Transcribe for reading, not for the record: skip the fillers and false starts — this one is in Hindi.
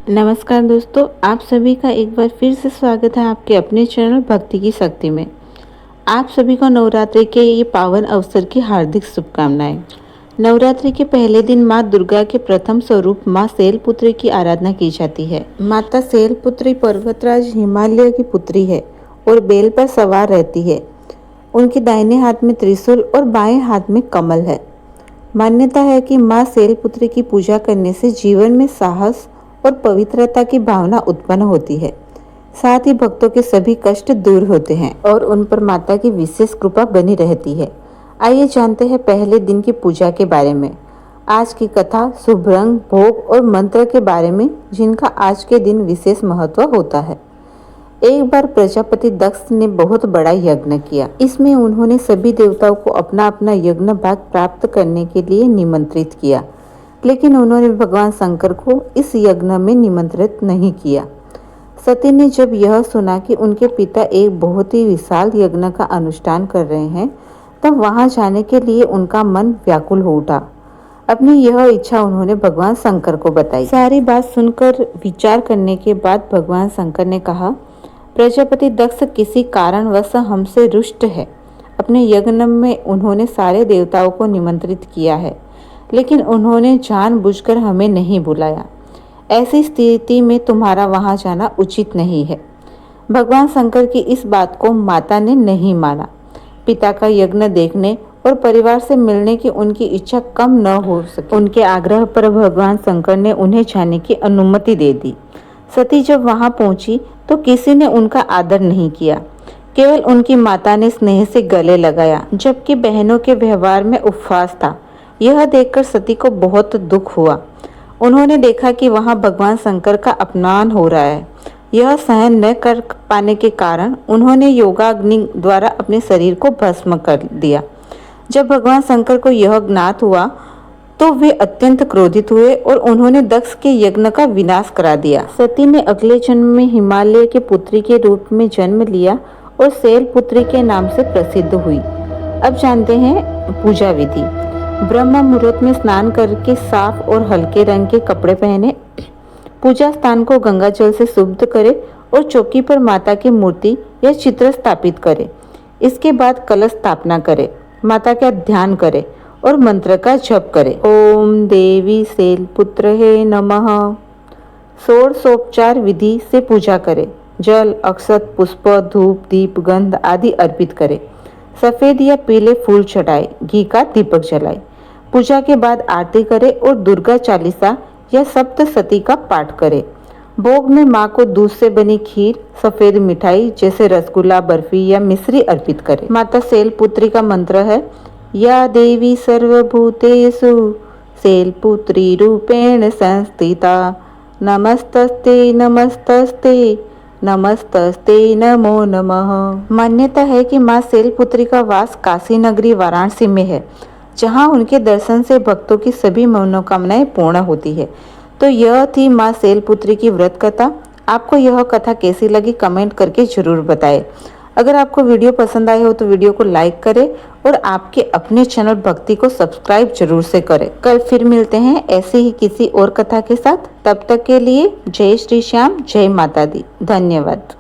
नमस्कार दोस्तों, आप सभी का एक बार फिर से स्वागत है आपके अपने चैनल भक्ति की शक्ति में। आप सभी को नवरात्रि के ये पावन अवसर की हार्दिक शुभकामनाएं। नवरात्रि के पहले दिन माँ दुर्गा के प्रथम स्वरूप माँ शैलपुत्री की आराधना की जाती है। माता शैलपुत्री पर्वतराज हिमालय की पुत्री है और बैल पर सवार रहती है। उनके दाहिने हाथ में त्रिशूल और बाएं हाथ में कमल है। मान्यता है कि माँ शैलपुत्री की पूजा करने से जीवन में साहस और पवित्रता की भावना उत्पन्न होती है। साथ ही भक्तों के सभी कष्ट दूर होते हैं और उन पर माता की विशेष कृपा बनी रहती है। आइए जानते हैं पहले दिन की पूजा के बारे में। आज की कथा शुभ रंग, भोग और मंत्र के बारे में, जिनका आज के दिन विशेष महत्व होता है। एक बार प्रजापति दक्ष ने बहुत बड़ा यज्ञ किया। इसमें उन्होंने सभी देवताओं को अपना अपना यज्ञ भाग प्राप्त करने के लिए निमंत्रित किया, लेकिन उन्होंने भगवान शंकर को इस यज्ञ में निमंत्रित नहीं किया। सती ने जब यह सुना कि उनके पिता एक बहुत ही विशाल यज्ञ का अनुष्ठान कर रहे हैं, तब वहां जाने के लिए उनका मन व्याकुल हो उठा। अपनी यह इच्छा उन्होंने भगवान शंकर को बताई। सारी बात सुनकर विचार करने के बाद भगवान शंकर ने कहा, प्रजापति दक्ष किसी कारणवश हमसे रुष्ट है। अपने यज्ञ में उन्होंने सारे देवताओं को निमंत्रित किया है, लेकिन उन्होंने जानबूझकर हमें नहीं बुलाया। ऐसी स्थिति में तुम्हारा वहां जाना उचित नहीं है। भगवान शंकर की इस बात को माता ने नहीं माना। पिता का यज्ञ देखने और परिवार से मिलने की उनकी इच्छा कम न हो सकी। उनके आग्रह पर भगवान शंकर ने उन्हें जाने की अनुमति दे दी। सती जब वहां पहुंची तो किसी ने उनका आदर नहीं किया। केवल उनकी माता ने स्नेह से गले लगाया, जबकि बहनों के व्यवहार में उपवास था। यह देखकर सती को बहुत दुख हुआ। उन्होंने देखा कि वहां भगवान शंकर का अपमान हो रहा है। यह सहन न कर पाने के कारण उन्होंने योगाग्नि द्वारा अपने शरीर को भस्म कर दिया। जब भगवान शंकर को यह ज्ञात हुआ तो वे अत्यंत क्रोधित हुए और उन्होंने दक्ष के यज्ञ का विनाश करा दिया। सती ने अगले जन्म में हिमालय के पुत्री के रूप में जन्म लिया और शैलपुत्री के नाम से प्रसिद्ध हुई। अब जानते हैं पूजा विधि। ब्रह्म मुहूर्त में स्नान करके साफ और हल्के रंग के कपड़े पहने, पूजा स्थान को गंगा जल से शुद्ध करे और चौकी पर माता की मूर्ति या चित्र स्थापित करे। इसके बाद कलश स्थापना करे, माता का ध्यान करे और मंत्र का जप करे। ओम देवी शैलपुत्रहे नमः। षोडशोपचार विधि से पूजा करे। जल, अक्षत, पुष्प, धूप, दीप, गंध आदि अर्पित करे। सफेद या पीले फूल चढ़ाए, घी का दीपक जलाए। पूजा के बाद आरती करे और दुर्गा चालीसा या सप्तशती का पाठ करे। भोग में माँ को दूध से बनी खीर, सफेद मिठाई जैसे रसगुल्ला, बर्फी या मिश्री अर्पित करे। माता शैलपुत्री का मंत्र है, या देवी सर्वभूतेषु शैलपुत्री रूपेण संस्थिता, नमस्तस्ते नमस्तस्ते नमस्तस्ते नमो नमः। मान्यता है कि माँ शैलपुत्री का वास काशी नगरी वाराणसी में है, जहाँ उनके दर्शन से भक्तों की सभी मनोकामनाएं पूर्ण होती है। तो यह थी माँ शैलपुत्री की व्रत कथा। आपको यह कथा कैसी लगी कमेंट करके जरूर बताएं। अगर आपको वीडियो पसंद आए हो तो वीडियो को लाइक करें और आपके अपने चैनल भक्ति को सब्सक्राइब जरूर से करें। कल फिर मिलते हैं ऐसे ही किसी और कथा के साथ। तब तक के लिए जय श्री श्याम, जय माता दी। धन्यवाद।